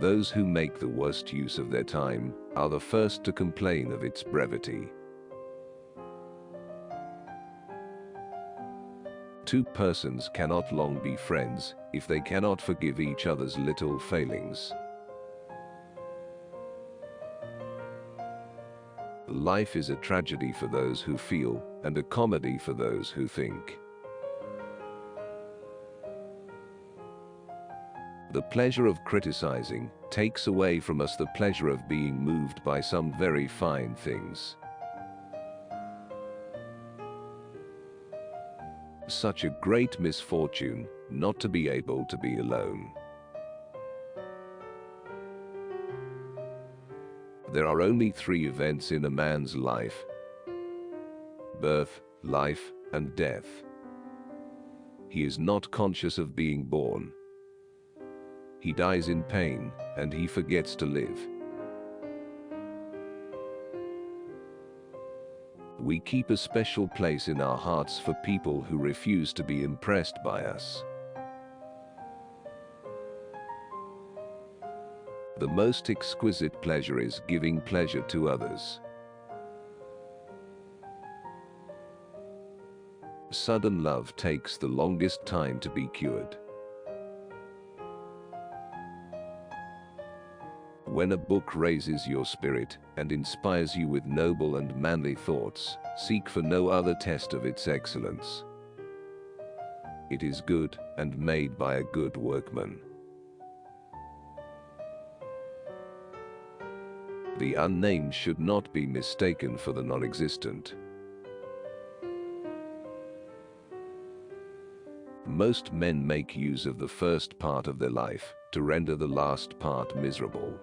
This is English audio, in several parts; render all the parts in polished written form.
Those who make the worst use of their time are the first to complain of its brevity. Two persons cannot long be friends if they cannot forgive each other's little failings. Life is a tragedy for those who feel, and a comedy for those who think. The pleasure of criticizing takes away from us the pleasure of being moved by some very fine things. Such a great misfortune not to be able to be alone. There are only three events in a man's life: birth, life, and death. He is not conscious of being born. He dies in pain, and he forgets to live. We keep a special place in our hearts for people who refuse to be impressed by us. The most exquisite pleasure is giving pleasure to others. Sudden love takes the longest time to be cured. When a book raises your spirit and inspires you with noble and manly thoughts, seek for no other test of its excellence. It is good and made by a good workman. The unnamed should not be mistaken for the non-existent. Most men make use of the first part of their life to render the last part miserable.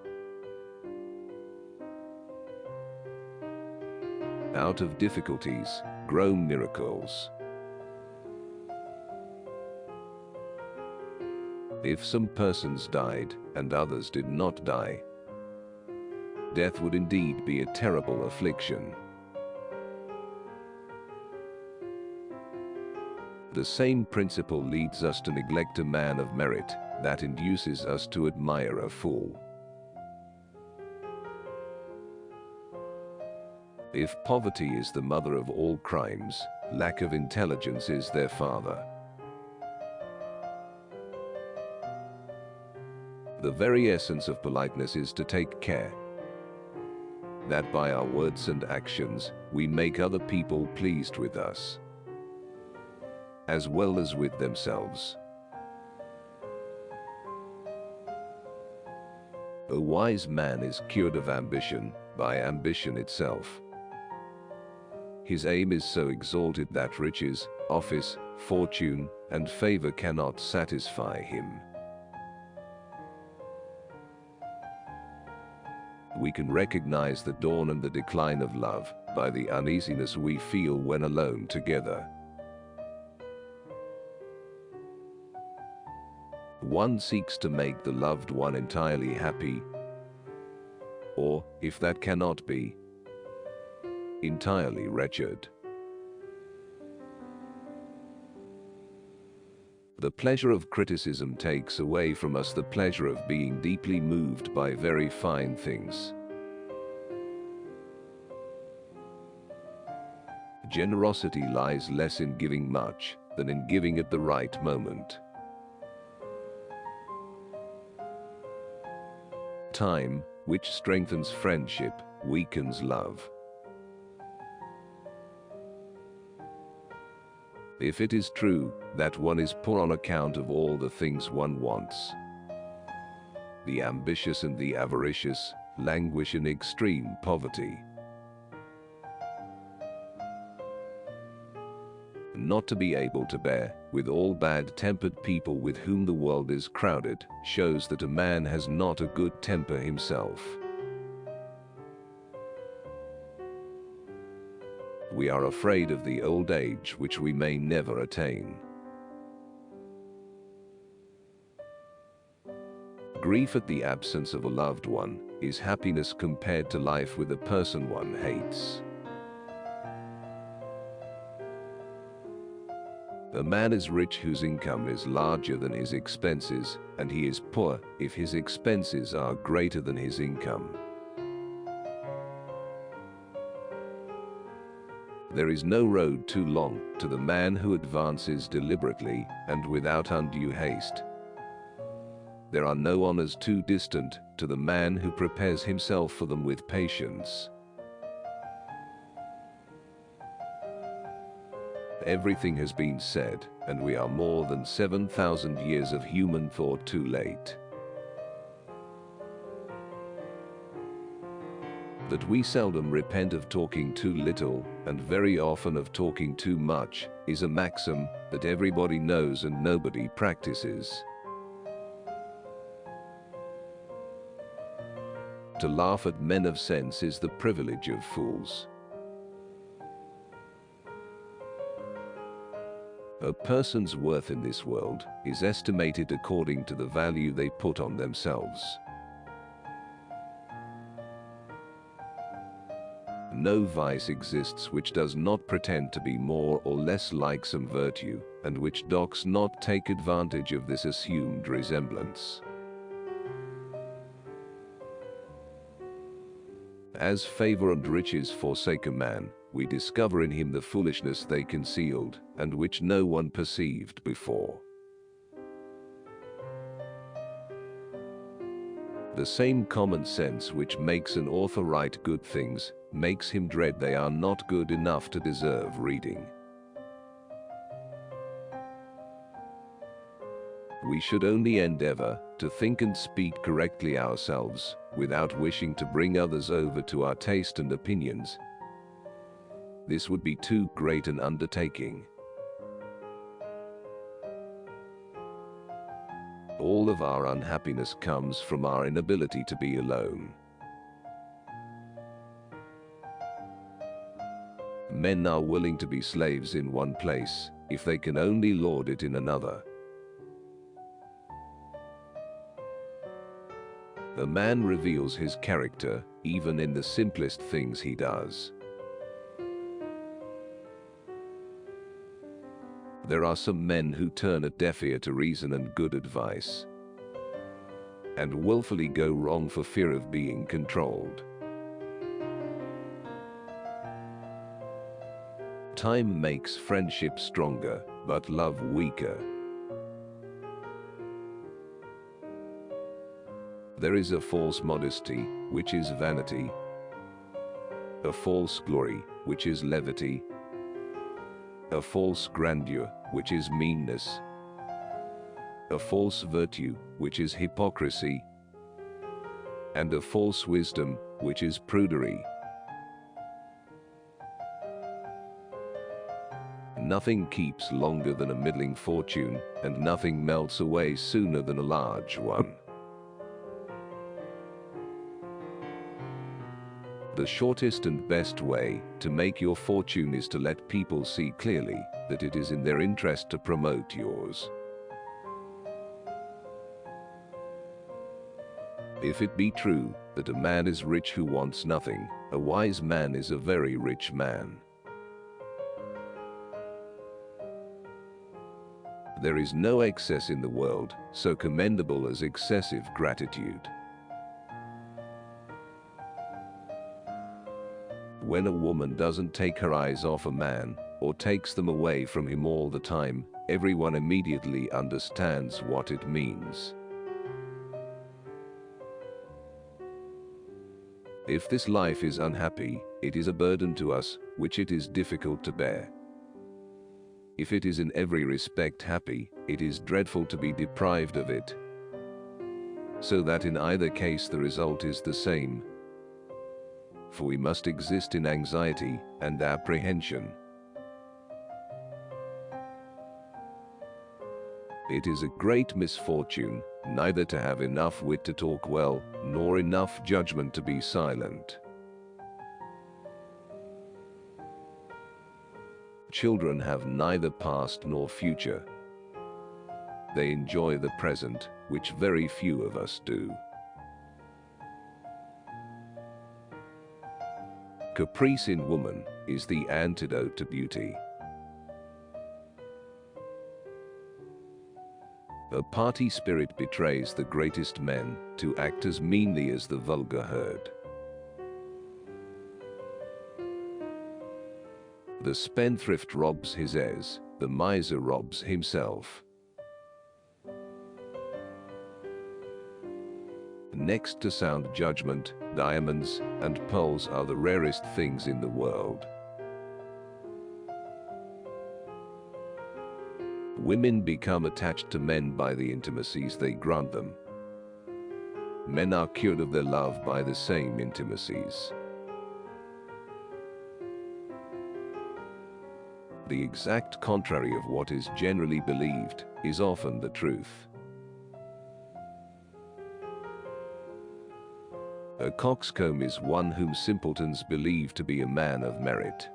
Out of difficulties grow miracles. If some persons died and others did not die, death would indeed be a terrible affliction. The same principle leads us to neglect a man of merit that induces us to admire a fool. If poverty is the mother of all crimes, lack of intelligence is their father. The very essence of politeness is to take care that by our words and actions we make other people pleased with us, as well as with themselves. A wise man is cured of ambition by ambition itself. His aim is so exalted that riches, office, fortune, and favor cannot satisfy him. We can recognize the dawn and the decline of love by the uneasiness we feel when alone together. One seeks to make the loved one entirely happy, or, if that cannot be, entirely wretched. The pleasure of criticism takes away from us the pleasure of being deeply moved by very fine things. Generosity lies less in giving much than in giving at the right moment. Time, which strengthens friendship, weakens love. If it is true that one is poor on account of all the things one wants, the ambitious and the avaricious languish in extreme poverty. Not to be able to bear with all bad-tempered people with whom the world is crowded shows that a man has not a good temper himself. We are afraid of the old age which we may never attain. Grief at the absence of a loved one is happiness compared to life with a person one hates. A man is rich whose income is larger than his expenses, and he is poor if his expenses are greater than his income. There is no road too long to the man who advances deliberately and without undue haste. There are no honors too distant to the man who prepares himself for them with patience. Everything has been said, and we are more than 7,000 years of human thought too late. That we seldom repent of talking too little, and very often of talking too much, is a maxim that everybody knows and nobody practices. To laugh at men of sense is the privilege of fools. A person's worth in this world is estimated according to the value they put on themselves. No vice exists which does not pretend to be more or less like some virtue, and which does not take advantage of this assumed resemblance. As favor and riches forsake a man, we discover in him the foolishness they concealed, and which no one perceived before. The same common sense which makes an author write good things, makes him dread they are not good enough to deserve reading. We should only endeavor to think and speak correctly ourselves, without wishing to bring others over to our taste and opinions. This would be too great an undertaking. All of our unhappiness comes from our inability to be alone. Men are willing to be slaves in one place, if they can only lord it in another. A man reveals his character, even in the simplest things he does. There are some men who turn a deaf ear to reason and good advice, and willfully go wrong for fear of being controlled. Time makes friendship stronger, but love weaker. There is a false modesty, which is vanity, a false glory, which is levity, a false grandeur, which is meanness, a false virtue, which is hypocrisy, and a false wisdom, which is prudery. Nothing keeps longer than a middling fortune, and nothing melts away sooner than a large one. The shortest and best way to make your fortune is to let people see clearly that it is in their interest to promote yours. If it be true that a man is rich who wants nothing, a wise man is a very rich man. There is no excess in the world so commendable as excessive gratitude. When a woman doesn't take her eyes off a man, or takes them away from him all the time, everyone immediately understands what it means. If this life is unhappy, it is a burden to us, which it is difficult to bear. If it is in every respect happy, it is dreadful to be deprived of it. So that in either case the result is the same. For we must exist in anxiety and apprehension. It is a great misfortune neither to have enough wit to talk well, nor enough judgment to be silent. Children have neither past nor future. They enjoy the present, which very few of us do. Caprice in woman is the antidote to beauty. A party spirit betrays the greatest men to act as meanly as the vulgar herd. The spendthrift robs his heirs, the miser robs himself. Next to sound judgment, diamonds and pearls are the rarest things in the world. Women become attached to men by the intimacies they grant them. Men are cured of their love by the same intimacies. The exact contrary of what is generally believed is often the truth. A coxcomb is one whom simpletons believe to be a man of merit.